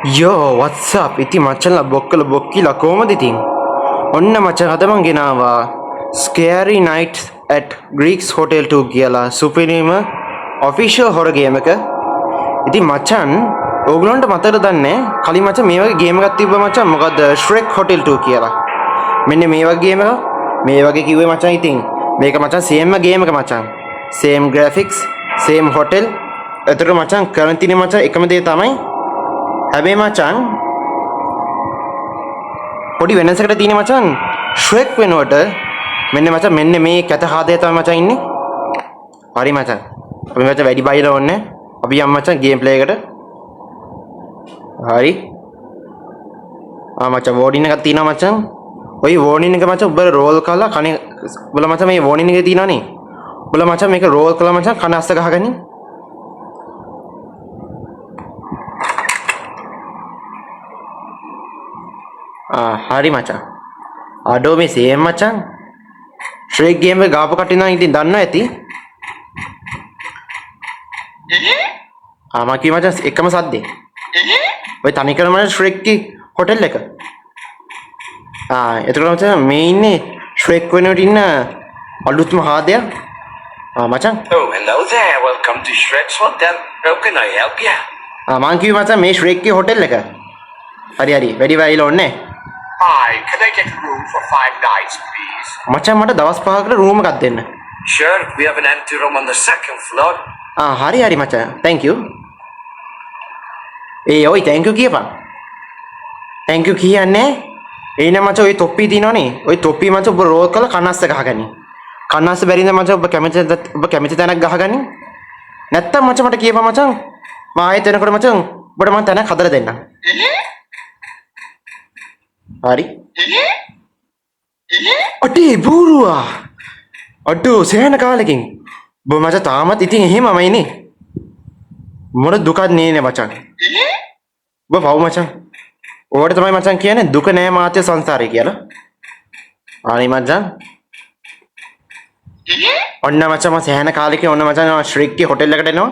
Yo, what's up? ඉතින් මචංලා බොක්කිලා කොහමද ඉතින්? ඔන්න මචං අද මං ගෙනාවා Scary Nights at Greeks Hotel 2 කියලා සුපිරිම official horror game එක. ඉතින් මචං ඕගලන්ට මතකද දන්නේ කලින් මචං මේ වගේ game එකක් තිබ්බා මචං මොකද්ද Shrek Hotel 2 කියලා. මෙන්න මේ වගේ game එකක් මේ වගේ කිව්වේ මචං ඉතින් මේක මචං same game එක මචං. Same graphics, same hotel. ඒතර මචං කරන් තියෙන මචං එකම දේ තමයි හැබැයි මචං පොඩි වෙනසකට තියෙන මචං ශ්‍රෙක් වෙනුවට මෙන්න මචං මෙන්න මේ කැත හාදේ තමයි මචං ඉන්නේ. හරි මචං. අපි මචං වැඩි බයිලා ඕනේ. අපි යමු මචං ගේම් ප්ලේ එකට. හරි. මචං වෝඩින් එකක් තියෙනවා මචං. ඔය වෝඩින් එක මචං ඔබ රෝල් කරලා කනේ ඔබලා මචං මේ වෝඩින් එකේ තියෙනවනේ. ඔබලා මචං මේක රෝල් කරලා මචං කන අස්ස ගහගනින්. හරි මචං. අඩෝ මේ සේම් මචං. ශ්‍රේක් ගේම් එක ගාපු කට්ටිය නම් ඉතින් දන්නවා ඇති. මම කිව්ව මචං එකම සද්දේ. ඔය තනිකරම ශ්‍රේක් කී හොටෙල් එක. එතකොට මචං මේ ඉන්නේ ශ්‍රේක් වෙනුවට ඉන්න අලුත්ම හාදයක්. මචං. Oh, hello there. Welcome to Shrek's Hotel. How can I help you? මම කිව්ව මචං මේ ශ්‍රේක් කී හොටෙල් එක. හරි වැඩි වෙයිලා ඕනේ. Hi, can I get a room for 5 nights, please? මචං මට දවස් 5කට රූම් එකක් දෙන්න. Sure, we have an empty room on the second floor. හරි මචං. Thank you. ඔයි thank you කියපන්. Thank you කියන්නේ එයිනේ මචං ඔය තොප්පි දිනවනේ. ඔය තොප්පි මචං ඔබ රෝල් කරලා කනස්ස ගහගනි. කනස්ස බැරිද මචං ඔබ කැමති තැනක් ගහගනි. නැත්තම් මචං මට කියපන් මචං. මම ආයෙත් එනකොට මචං ඔබට මම තැනක් හදලා දෙන්නම්. හරි. අඩේ බූරුවා. අඩෝ සෑහෙන කාලෙකින්. ඔබ මචං තාමත් ඉතින් එහෙමමයි ඉන්නේ. මොන දුකක් නේ මචං. ඔබ පව් මචං. ඕකට තමයි මචං කියන්නේ දුක නෑ මාත්‍ය සංසාරේ කියලා. හරි මචං. ඔන්න මචං මම සෑහෙන කාලෙකින් ඔන්න මචං ශ්‍රේක් කී හොටෙල් එකට එනවා.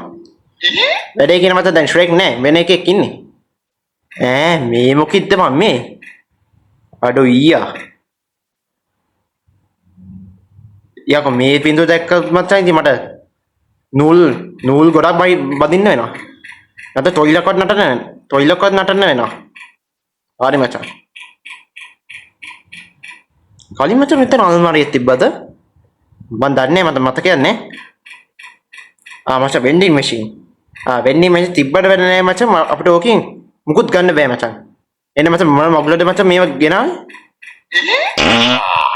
වැඩේ කියන මචං දැන් ශ්‍රේක් නෑ වෙන එකෙක් ඉන්නේ. මේ මොකිද්ද මම මේ? අඩෝ ඊයා. යකෝ මේ පින්දුව දැක්කත් මචං ඉතින් මට නූල් ගොඩක් බදින්න වෙනවා. නැත්නම් ටොයිලට්වත් නටන්න වෙනවා. හරි මචං. කලින් මචං මෙතන අල්මාරියක් තිබ්බද? මම දන්නේ මට මතකයක් නැහැ. මචං වෙන්ඩින් මැෂින්. වෙන්ඩින් මැෂින් තිබ්බට වැඩ නැහැ මචං අපිට ඕකෙන් මුකුත් ගන්න බෑ මචං. එන්න මචං මම මොගලද මචං මේව ගෙනාවේ?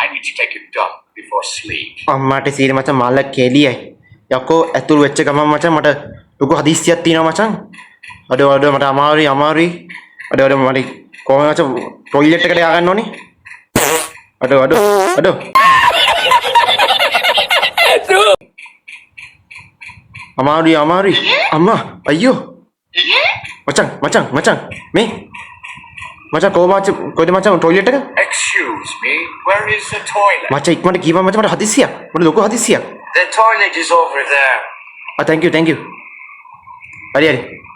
I need to take a dump before sleep. අම්මාට සීරි මචං මල කෙලියයි. යකෝ ඇතුල් වෙච්ච ගමන් මචං මට ලොකු හදිස්සියක් තියෙනවා මචං. අඩෝ මට අමාරුයි. අඩෝ මට කොහොමද මචං ටොයිලට් එකට ය아가න්න ඕනේ? අඩෝ අමාරුයි අම්මා අයියෝ මචං මේ මචං කොහෙද මචං ටොයිලට් එක? Excuse me, where is the toilet? මචං ඉක්මනට කීවා මචං මට හදිස්සියක්. මට ලොකු හදිස්සියක්. The toilet is over there. thank you. හරි.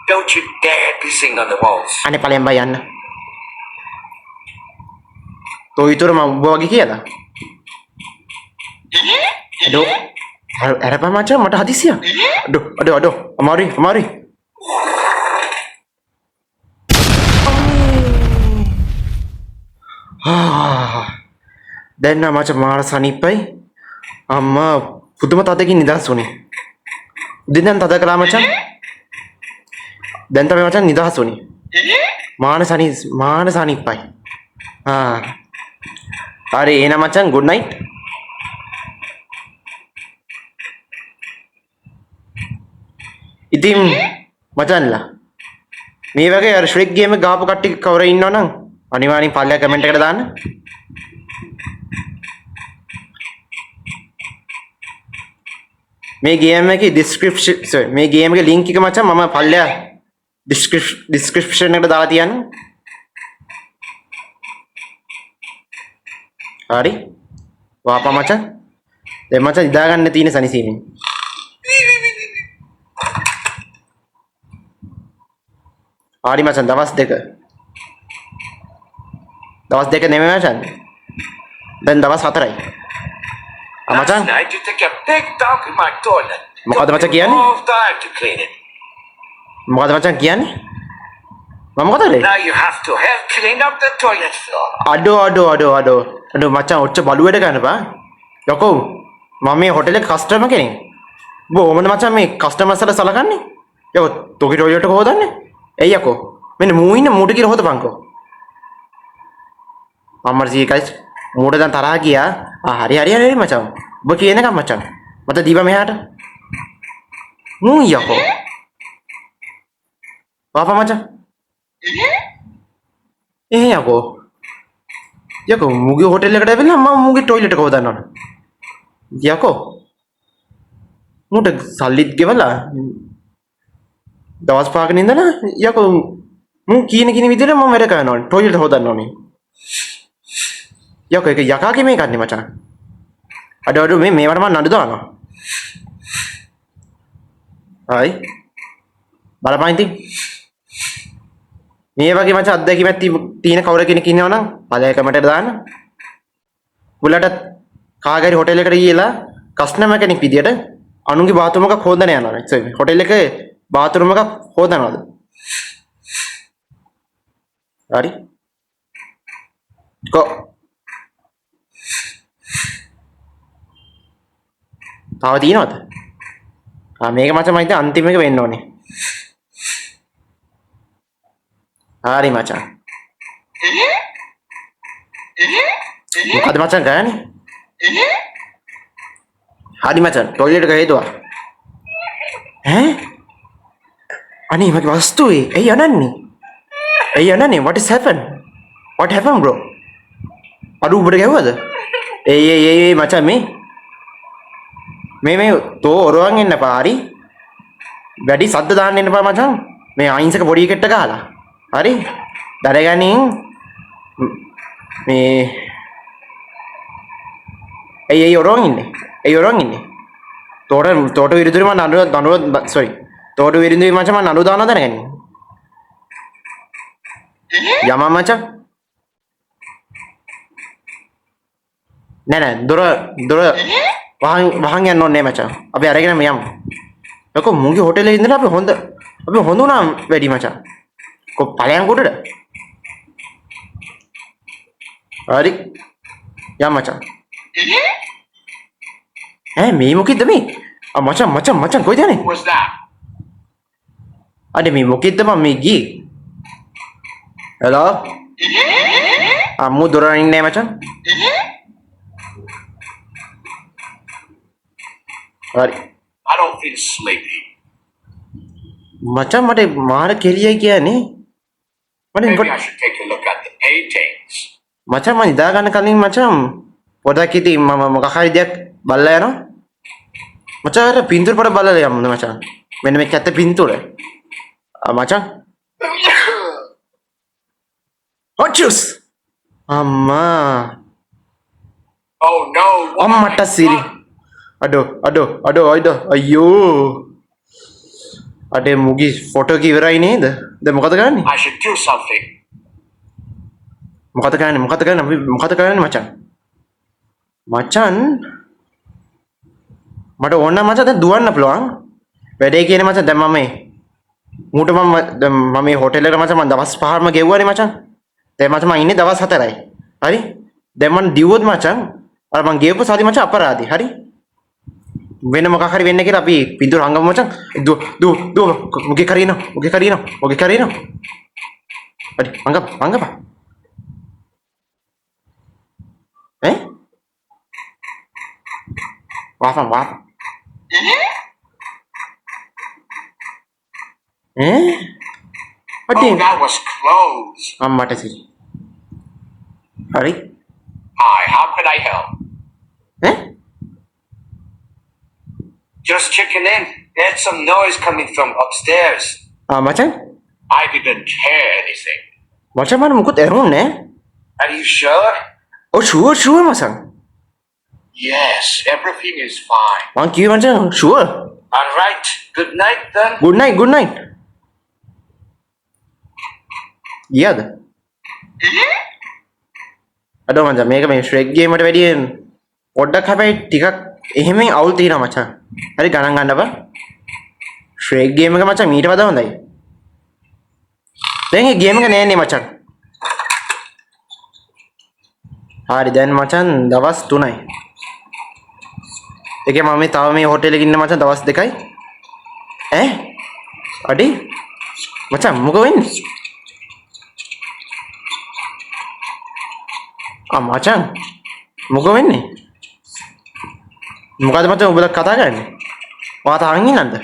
Don't you dare pissing on the walls. අනේ ඵලයන් බයි යන්න. තෝයිතර මම ඔබ වගේ කියලා. අඩෝ අරපා මචං මට හදිස්සියක්. අඩෝ අමාරුයි. දැන් නම් මචං මාර සනීපයි. අම්මා පුදුම තදකින් නිදහස් වුණේ. උදේන් තද කළා මචං. දැන් තමයි මචං නිදහස් වුණේ. මාන සනීපයි. හරි එහෙනම් මචං good night. ඉතින් මචන්ලා මේ වගේ අර ශ්‍රේක් ගේම් එක ගහපු කට්ටිය කවුරු ඉන්නවනම් අනිවාර්යෙන් පල්ලෙහා කමෙන්ට් එකට දාන්න. මේ ගේම් එකේ මේ ගේම් එකේ ලින්ක් එක මචං මම පල්ලෙහා ඩිස්ක්‍රිප්ෂන් එකට දාලා තියන්න. හරි. වාපා මචං. දැන් මචං ඉදා ගන්න තියෙන සනිසීමෙන්. හරි මචං දවස් දෙක. දවස් දෙක නෙමෙයි මචං. දැන් දවස් 4යි. Last මචං night you took a big dump in my toilet. මොකද Took මචං me කියන්නේ? all time to clean it. මොකද මචං කියන්නේ? මම මොකද කරේ? Now you have to help clean up the toilet floor. අඩෝ මචං ඔච්ච බලුවේට ගන්න බා. යකෝ මම මේ හොටෙල් එකේ කස්ටමර් කෙනෙක්. ඔබ ඕමද මචං මේ කස්ටමර්ස්ලා සලකන්නේ? යකෝ තෝගේ ටොයිලට් එක හොදන්නේ? එයි යකෝ මෙන්න මූ ඉන්න මූට කියලා හොදපන්කෝ. අම්මර සීකයිස් මූට දැන් තරහා ගියා. හරි මචං. ඔබ කියන එක මචං. මට දීපන් මෙහාට. මූ යකෝ. වාපා මචං. යකෝ. යකෝ මුගේ හොටෙල් එකට ඇවිල්ලා මම මුගේ ටොයිලට් එක හොදන්න ඕන. යකෝ. මුට සල්ලිත් ගෙවලා දවස් පහක ඉඳලා යකෝ මු කියන විදිහට මම වැඩ කරනවා. ටොයිලට් හොදන්න ඕනේ. යකෝ ඒක යකාගේ මේ කන්නේ මචං. අඩෝ මේ මේවට මම නඩු දානවා. හයි. බලපන් ඉතින්. මේ වගේ මචං අත්දැකීමක් තියෙන කවුරු කෙනෙක් ඉන්නව නම් පළය කමෙන්ට් දාන්න. උලට කාගරි හොටෙල් එකට ගිහලා කස්ටමර් කෙනෙක් විදියට අනුන්ගේ බාත්රූම් එකක් හොදන්න යනවා. එක්සෙයි හොටෙල් එකේ බාත්රූම් එකක් හොදනවද? හරි. කො තාම තියෙනවද? මේක මචං මම හිතා අන්තිම එක වෙන්න ඕනේ. හරි මචං. මොකද මචං ගානේ? හරි මචං ටොයිලට් එක හේතුවා. අනේ මගේ වස්තුවේ ඇයි අනන්නේ? What is happened? What happened bro? අරු උඹට ගැව්වද? ඒ මචං මේ තෝ ඔරවන් එන්න පාරි. වැඩි සද්ද දාන්න එන්න පා මචං. මේ අහිංසක පොඩි කෙට්ට ගහලා. හරි? දරගනින් මේ ඇයි ඔරවන් ඉන්නේ? තෝට විරුදුරේ මම නඩුව sorry. තෝට විරුදුරේ මචං මම නඩුව දානවා දැනගන්නේ. යමා මචං. නෑ දොර වහන් යන්න ඕනේ මචං. අපි අරගෙන යමු. යකෝ මුගේ හොටෙලේ ඉඳලා අපි හොඳ උනා වැඩි මචං. කො ඵලයන් කොටද? හරි. යම් මචං. මේ මොකෙද්ද මේ? මචං කොයිද යන්නේ? Who was that? අනේ මේ මොකෙද්ද මම මේ ගියේ? හෙලෝ? අම්මු දොර අරින්නේ නැහැ මචං. හරි. I don't feel sleepy. මචං මට මාර කෙලියයි කියන්නේ. Maybe I should take a look at the paintings. මචං මම නිදා ගන්න කලින් මචං පොඩක් ඉතින් මම මොකක් හරි දෙයක් බලලා යනවා. මචං අර පින්තූර පොඩ බලලා යමුද මචං. මෙන්න මේක ඇත්ත පින්තූර. මචං. hot juice. අම්මා. Oh no. what have අම්මට I සිරි. done? අඩෝ. අඩේ මුගි ෆොටෝ එක ඉවරයි නේද? දැන් මොකද කරන්නේ? I should do something. මොකද කරන්නේ මචං? මචං මට ඕන නම් මචං දැන් දුවන්න පුළුවන්. වැඩේ කියන්නේ මචං දැන් මම මේ හොටෙල් එකට මචං මම දවස් 5ක්ම ගෙව්වනේ මචං. දැන් මචං මම ඉන්නේ දවස් 4යි. හරි? දැන් මම දිව්වොත් මචං අර මම ගෙවපු සාදි මචං අපරාධි. හරි? වෙන මොකක් හරි වෙන්න කියලා අපි පින්තූර හංගමු මචං. දුව මොකේ කරිනවා. හරි හංගපා. වාපන්. Oh, that was close. අම්මට සිරි. හරි? Hi, how can I help? Just checking in. There's some noise coming from upstairs. මචං I didn't hear anything. මචං මම මුකුත් ඇහුන්නේ නැහැ. Are you sure? ෂුවර් මචං. Yes, everything is fine. මං කිව්වේ මචං sure. All right. Good night then. good night. ගියාද? අඩෝ මචං මේක මේ ශ්‍රෙක් ගේමට වැඩියෙන් පොඩ්ඩක් හැබැයි ටිකක් එහෙම අවුල් තියෙනවා මචං. හරි ගණන් ගන්න බා. ශ්‍රෙක් ගේම් එක මචං ඊට වඩා හොඳයි. දැන් මේ ගේම් එක නෑනේ මචං. හරි දැන් මචං දවස් 3යි. ඒකේ මම මේ තව මේ හෝටල් එකේ ඉන්න මචං දවස් 2යි. ඈ? අඩේ මචං මොකද වෙන්නේ? මචං මොකද වෙන්නේ? මොකද මචං ඔබලා කතා කරන්නේ? ඔයා තාන් ඉන්නද?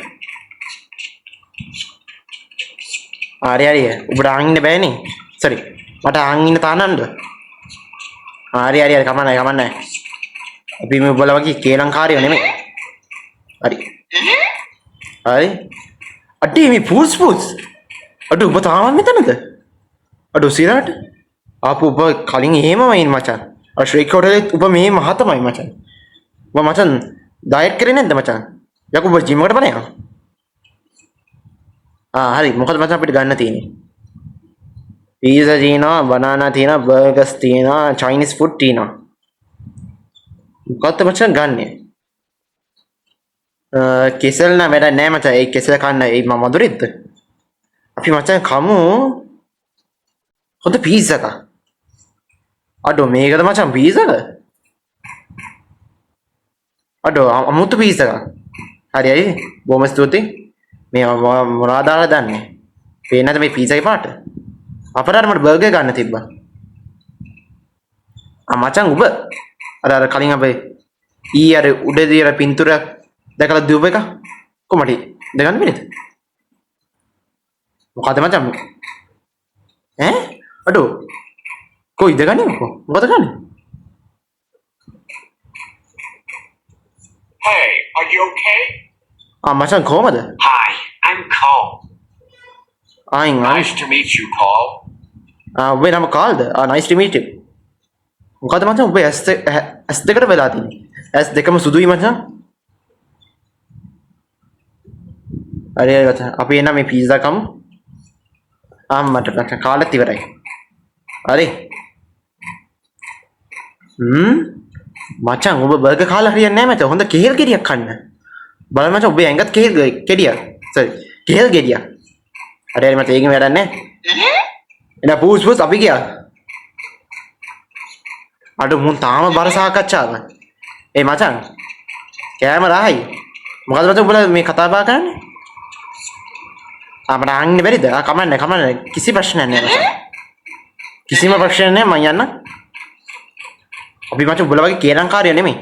හරි හරි ඔබට ආන් ඉන්න බෑනේ. සරි. මට ආන් ඉන්න තානන්නද? හරි හරි හරි කමන්නයි. අපි මේ ඔබලා වගේ කේලංකාරයෝ නෙමෙයි. හරි. හරි. අඩේ මේ පූස්. අඩෝ ඔබ තාම මෙතනද? අඩෝ සිරාට. ආපු ඔබ කලින් එහෙමම ඉන්න මචං. අර ශ්‍රේක් හොටලෙත් ඔබ මේ මහ තමයි මචං. ඔබ මචං ඩයට් කරේ නැද්ද මචං? යකෝ ඔබ ජිම් එකට බලන්න. හරි මොකද මචං අපිට ගන්න තියෙන්නේ? පීසා තියෙනවා, බනානා තියෙනවා, බර්ගර්ස් තියෙනවා, චයිනීස් ෆුඩ් තියෙනවා. මොකක්ද මචං ගන්නෙ? කෙසෙල් නම් වැඩ නෑ මචං. ඒ කෙසෙල් කන්න ඒ මම මధుරෙද්ද? අපි මචං කමු හොඳ පීසා එකක්. අඩෝ මේකද මචං පීසා එක? අඩෝ අමුතු පීසා එකක්. හරි බොහොම ස්තුතියි. මේ මොනවද දාලා දන්නේ? පේන්නේ නැද්ද මේ පීසා එකේ පාට? අපරාධ මට බර්ගර් ගන්න තිබ්බා. මචං ඔබ අර කලින් අපේ අර උඩදී අර පින්තූර දැකලා දුව එක කොහමද දෙගන්න බැරිද? මොකද මචං? ඈ? අඩෝ කොයි දෙගන්නේ මොකද ගන්නේ? Hey, are you okay? මචං කොහමද? Hi, I'm Cole. Nice to meet you, Cole. ඔබේ නම කාල්ද? nice to meet you. මොකද මචං ඔබ ඇස් දෙකට වෙලා තියෙන්නේ. ඇස් දෙකම සුදුයි මචං. හරි මචං අපි එන්න මේ පීසා කමු. මට මචං කාලෙත් ඉවරයි. හරි. මචං ඔබ බර්ගර් කාලා හරියන්නේ නැහැ මචං. හොඳ කෙහෙල් ගෙඩියක් කන්න. බලන්න මචං ඔබේ ඇඟත් කෙහෙල් ගෙඩියක්. කෙහෙල් ගෙඩියක්. හරි මචං ඒකෙන් වැඩක් නැහැ. එන පූස් අපි ගියා. අඩ මුන් තාම බර සාකච්ඡාවක්. ඒ මචං කෑම රායි. මොකද මචං උඹලා මේ කතා බහ කරන්නේ? අපට අහන්න බැරිද? කමන්නේ කිසි ප්‍රශ්නයක් නැහැ මචං. කිසිම ප්‍රශ්නයක් නැහැ මං යන්න. අපි මචං උඹලා වගේ කේලංකාරයෝ නෙමෙයි.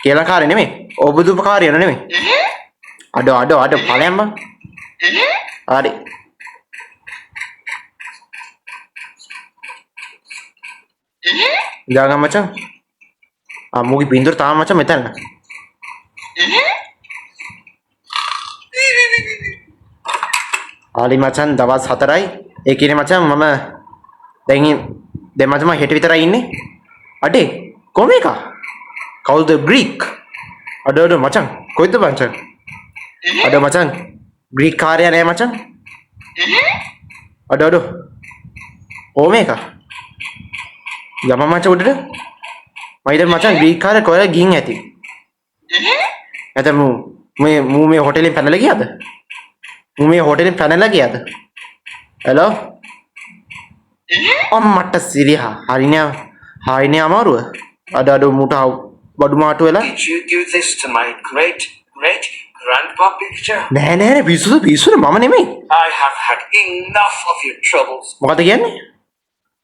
කේලංකාරයෝ නෙමෙයි. ඔබදුපකාරයෝ නෙමෙයි. අඩ ඵලයන් බං. හරි. ඉඳාගන්න මචං. මුගේ බින්දුර තාම මචං මෙතන. ආලි මචං දවස් 4යි. ඒ කියන්නේ මචං මම දැන් මචං හෙට විතරයි ඉන්නේ. අඩේ කොහොම එක? කවුද ග්‍රීක්? අඩ මචං කොයිද මචං? අඩ මචං ග්‍රීක් කාර්යය නෑ මචං. අඩ කොහොම එක? යම මචං උඩට. මයිද මචං ග්‍රීක් කාර්ය කොහෙද ගින් ඇති? නැත්නම් මේ හොටෙලෙන් පැනලා ගියාද? මේ හොටෙලෙන් පැනලා ගියාද? හෙලෝ අම්මට සිරියා හරිනේ අමාරුව. අඩ මුට බඩු මාටු වෙලා. Did you do this to my great grandpa picture? නෑ පිස්සුද මම නෙමෙයි. I have had enough of your troubles. මොකද කියන්නේ?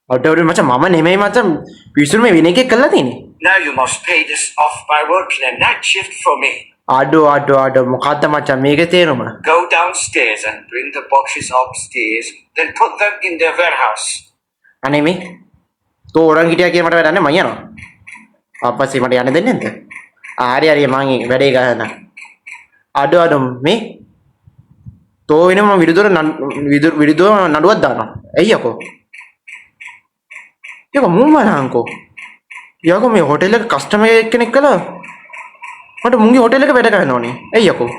අඩ මචං මම නෙමෙයි මචං පිස්සුද මේ වෙන එකක් කරලා තියෙන්නේ. Now you must pay this off by working a night shift for me. අඩ මොකද්ද මචං මේකේ තේරුම? Go downstairs and bring the boxes upstairs, then put them in the warehouse. අනේ මේ තෝ ඔරන් හිටියා කියලා මට වැඩක් නැහැ මං යනවා. අපස්සේ මට යන්න දෙන්නේ නැද්ද? හරි මං වැඩේ ගහන්න. අඩ මේ තෝ වෙනම විදුර නඩුවක් දානවා. ඇයි යකෝ? යකෝ මුමනාංකෝ. යකෝ මේ හොටෙල් එක කස්ටමර් කෙනෙක් කළා. මට මුන්ගේ හොටෙල් එක වැඩ කරන්න ඕනේ. ඇයි යකෝ?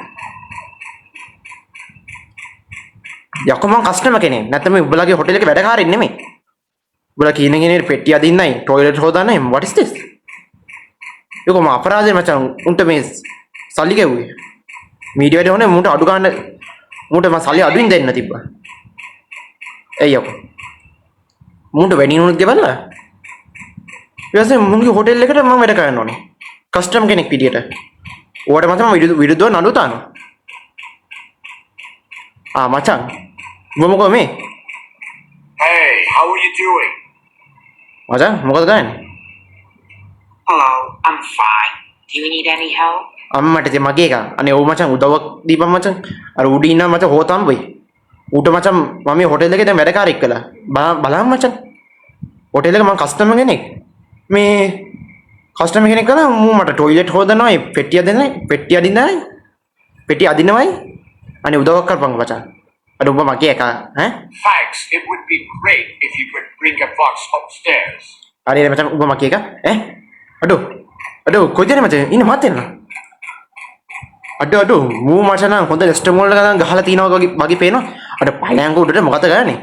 යකෝ මං කස්ටමර් කෙනෙක්. නැත්නම් මේ උඹලගේ හොටෙල් එකේ වැඩකාරයෙක් නෙමෙයි. උඹලා කියන කෙනේ පෙට්ටිය අදින්නයි ටොයිලට් හොදන්නයි what is this? යකෝ මම අපරාධේ මචං උන්ට මේ සල්ලි ගෙව්වේ. මීඩියා වලට ඕනේ මුන්ට අඩු ගන්න මුන්ට මම සල්ලි අඩුවෙන් දෙන්න තිබ්බා. එයි යකෝ. මුන්ට වැඩි නුනුත් ගෙවලා. ඊපස්සේ මුන්ගේ හොටෙල් එකට මම වැඩ කරන්න ඕනේ. කස්ටමර් කෙනෙක් විදියට. ඕකට මචං මම විරුද්ධව නඩු තානවා. මචං උඹ මොකෝ මේ? Hey, how are you doing? මචං මොකද ගන්නේ? Hello, I'm fine. Do you need any help? අම්මට ඉතින් මගේ එක. අනේ ඔව් මචං උදව්වක් දීපන් මචං. අර උඩින් ඉන්න මචං හොතම් වෙයි. ඌට මචං මම මේ හොටෙල් එකේ දැන් වැඩකාරයෙක් කළා. බලන්න මචං. හොටෙල් එක මම කස්ටමර් කෙනෙක්. මේ කස්ටමර් කෙනෙක් කළා මූ මට ටොයිලට් හොදනවායි, පෙට්ටිය දෙන්නයි, පෙට්ටිය අදින්නයි. පෙට්ටිය අදින්නවයි. අනේ උදව්වක් කරපන් මචං. අර ඔබ මගේ එක ඈ? Thanks. It would be great if you could bring a box upstairs. අනේ මචං ඔබ මගේ එක ඈ? අඩෝ කොයිද මචං ඉන්න මාත් එන්න. අඩෝ මූ මචං නම් හොඳ රෙස්ටෝරන්ට් එකක නම් ගහලා තියනවා වගේ පේනවා. අර පලයන්ක උඩට මොකද ගන්නේ?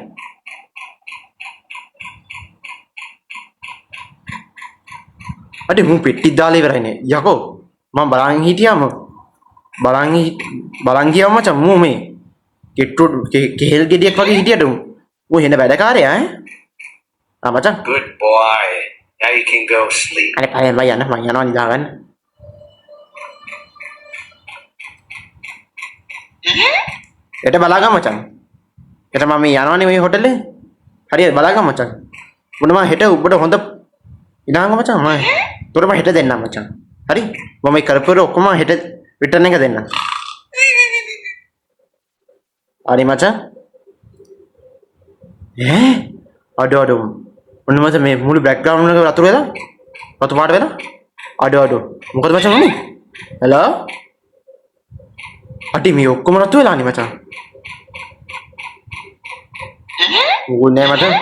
අඩේ මූ පෙට්ටි දාලා ඉවරයිනේ. යකෝ මම බලන් හිටියාම බලන් ගියාම මචං මූ මේ කෙට්ටු කෙහෙල් ගෙඩියක් වගේ හිටියට මූ එන වැඩකාරයා ඈ? මචං. Good boy. Now you can go sleep. අනේ පයන් මම යනවා නිදාගන්න. එට බලාගන්න මචං. එට මම යනවනේ මේ හොටෙලේ. හරියට බලාගන්න මචං. මොනවා හෙට ඔබට හොඳ ඉනාංග මචං මම. තොර මම හෙට දෙන්නම් මචං. හරි? මම මේ කරපුවර ඔක්කොම හෙට රිටර්න් එක දෙන්නම්. හරි මචං. අඩෝ ඔන්න මචං මේ මුළු බෑග්ග්‍රවුන්ඩ් එක වතුර වෙලා රතු පාට වෙලා අඩෝ මොකද මචං උනේ? හෙලෝ අඩි මේ ඔක්කොම රතු වෙලානේ මචං. මොකුත් නෑ මචං.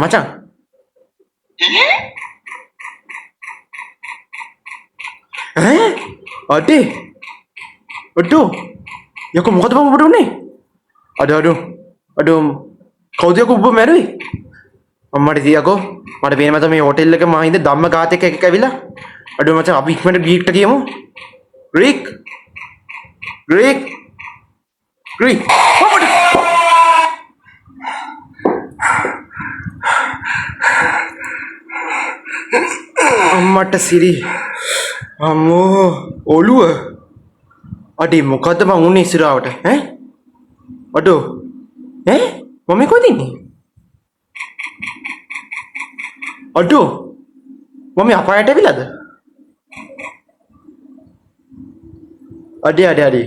මචං අඩේ යකෝ මොකද බං ඔබට උනේ? අඩෝ කවුද යකෝ ඔබ මැරුවේ? අම්මට තියකෝ මට පේන මත මේ හොටෙල් එක මහින්ද ධම්ම ඝාතක එකක් ඇවිල්ලා. අඩෝ මචං අපි ඉක්මනට ග්‍රීක්ට ගියමු. ග්‍රීක් අම්මට සිරි අම්මෝ ඔළුව අඩේ මොකද්ද මං උන්නේ ඉස්සරහට ඈ? අඩෝ මම කොහෙද ඉන්නේ? අඩෝ මම අපායට ඇවිල්ලාද? අඩේ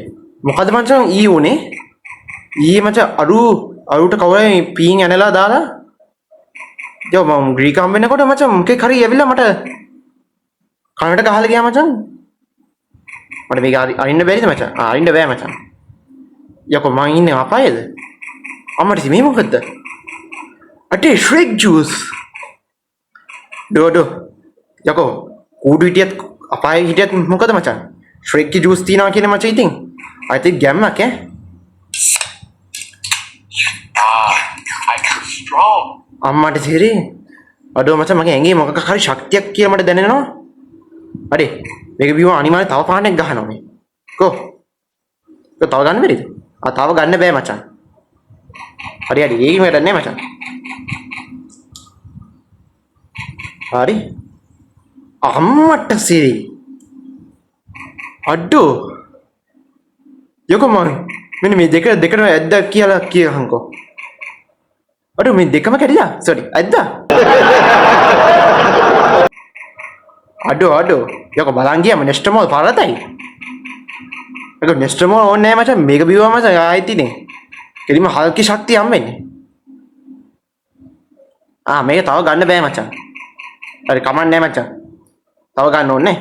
මොකද මචං ඊ උනේ? ඊයේ මචං අරුට කවුරුයි පීන් ඇනලා දාලා යෝ මම ග්‍රීක හම්බෙන්නකොට මචං මොකෙක් හරි ඇවිල්ලා මට කනට ගහලා ගියා මචං. මට මේක අරින්න බැරිද මචං? අරින්න බෑ මචං. යකෝ මං ඉන්නේ අපායේද? අම්මට මේ මොකද්ද? අඩේ ශ්‍රෙක් ජූස්. ඩෝ යකෝ කූඩු හිටියත් අපායේ හිටියත් මොකද මචං? ශ්‍රෙක් ජූස් තියනවා කියන්නේ මචං ඉතින් I think ගැම්මක් ඈ. I feel strong. අම්මට සිරි අඩෝ මචං මගේ ඇඟේ මොකක් හරි ශක්තියක් කියලා මට දැනෙනවා. හරි මේක බිම අනිවාර්යෙන් තව පාණයක් ගහනවා මේ. තව ගන්න බැරිද? තව ගන්න බෑ මචං. හරි ඒකෙම වැඩක් නෑ මචං. හරි අම්මට සිරි අඩෝ යකෝ මෙන්න මේ දෙකම ඇද්දා කියලා කියහන්කෝ. අඩෝ මේ දෙකම කැඩිලා සෝරි ඇද්දා. අඩෝ යකෝ බලන් ගියාම නෙස්ටමෝල් පාරතයි. යකෝ නෙස්ටමෝල් ඕනේ නෑ මචං මේක බිව්වම මචං ආයෙත් ඉන්නේ. කෙලිම හල්කි ශක්තිය හම්බෙන්නේ. මේක තව ගන්න බෑ මචං. හරි කමක් නෑ මචං. තව ගන්න ඕනේ.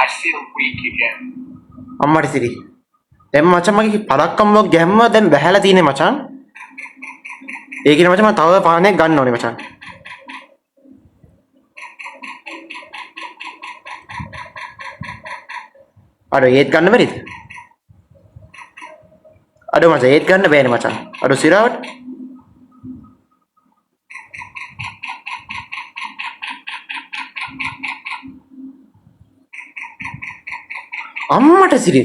I feel weak again. අම්මට සිරි. දැන් මචං මගේ පරක්කම් වගේ ගැම්ම දැන් වැහැලා තියෙන්නේ මචං. ඒකින මචං මම තව පානයක් ගන්න ඕනේ මචං. අඩෝ ඒත් ගන්න බැරිද? අඩෝ මචං ඒත් ගන්න බෑනේ මචං. අඩෝ සිරාවට. අම්මට සිරි.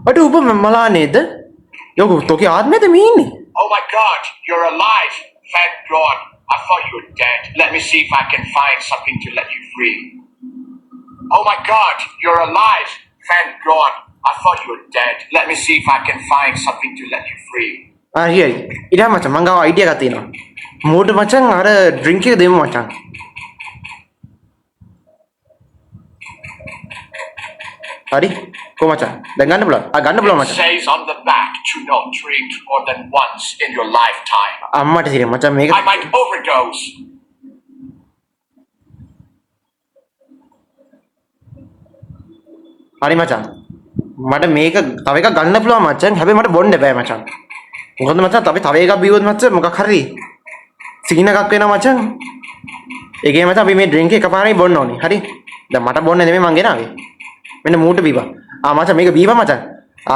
අඩෝ ඔබ මලා නේද? යෝග තෝකේ ආත්මෙද මේ ඉන්නේ? Oh my god, you're alive! Thank God. I thought you were dead. Let me see if I can find something to let you free. Oh my god, you're alive! Thank God. I thought you were dead. Let me see if I can find something to let you free. හරි. ඊට මචං මං ගාව idea එකක් තියෙනවා. මූට මචං අර drink එක දෙමු මචං. හරි. කො මචං. දැන් ගන්න පුළුවන්. ගන්න පුළුවන් It මචං. says on the back to not drink more than once in your lifetime. අම්මට සිරි මචං මේක I might overdose. හරි මචං. මට මේක තව එකක් ගන්න පුළුවන් මචං. හැබැයි මට බොන්න බෑ මචං. මොකද මචං තව එකක් බීවොත් මචං මොකක් හරි සීන් එකක් වෙනවා මචං. ඒකේ මචං අපි මේ ඩ්‍රින්ක් එක එකපාරයි බොන්න ඕනේ. හරි. දැන් මට බොන්න නෙමෙයි මං ගෙනාවේ. මෙන්න මූට බීවා. මචං මේක බීවා මචං.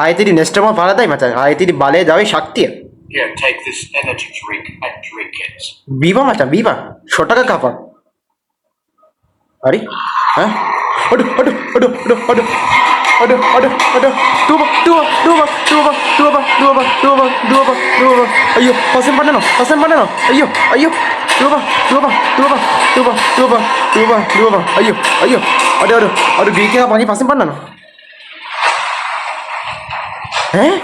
ආයෙත් නෙස්ටම පළදයි මචං. ආයෙත් බලය ජවයේ ශක්තිය. Here, take this energy drink and drink it. බීවා මචං බීවා. ෂොට් එකක් කපන්. හරි. ඈ අයියෝ පස්සෙන් පන්නනවා අයියෝ අඩ ග්‍රීක් එක මගේ පස්සෙන් පන්නනවා ඈ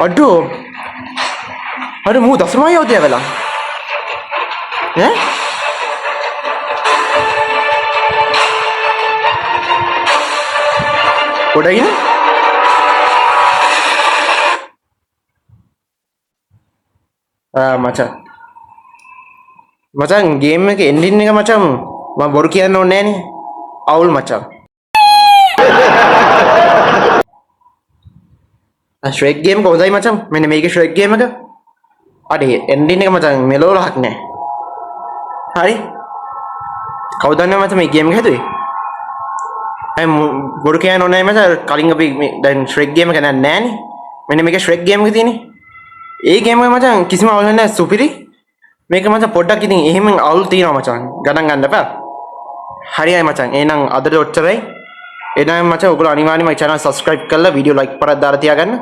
අඩෝ මූ දසමයි අවදිය වෙලා ඈ කොටගෙන මචං ගේම් එක එන්ඩින් එක මචං මම බොරු කියන්න ඕනේ නෑනේ අවුල් මචං ශ්‍රෙක් ගේම් එක හොඳයි මචං මෙන්න මේකේ ශ්‍රෙක් ගේම් එක අඩේ එන්ඩින් එක මචං මෙලෝ ලහක් නෑ හරි කවුද දන්නවද මචං මේ ගේම් එක හැදුවේ බොරු කියන්න ඕනේ මචං කලින් අපි දැන් ශ්‍රෙක් ගේම් එක නෑනේ මෙන්න මේකේ ශ්‍රෙක් ගේම් එක තියෙන්නේ ඒ ගේම් එක මචං කිසිම අවුලක් නෑ සුපිරි මේක මචං පොඩ්ඩක් ඉතින් එහෙම අවුල් තියෙනවා මචං ගණන් ගන්න එපා හරියයි මචං එහෙනම් අදට ඔච්චරයි එහෙනම් මචං ඔයගොල්ලෝ අනිවාර්යෙන්ම මේ channel subscribe කරලා වීඩියෝ like පරක් දාලා තියාගන්න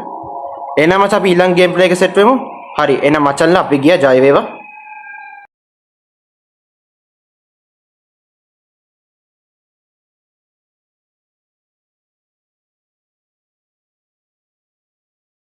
එහෙනම් මචං අපි ඊළඟ ගේම් ප්ලේ එක සෙට් වෙමු හරි එහෙනම් මචංලා අපි ගියා ජය වේවා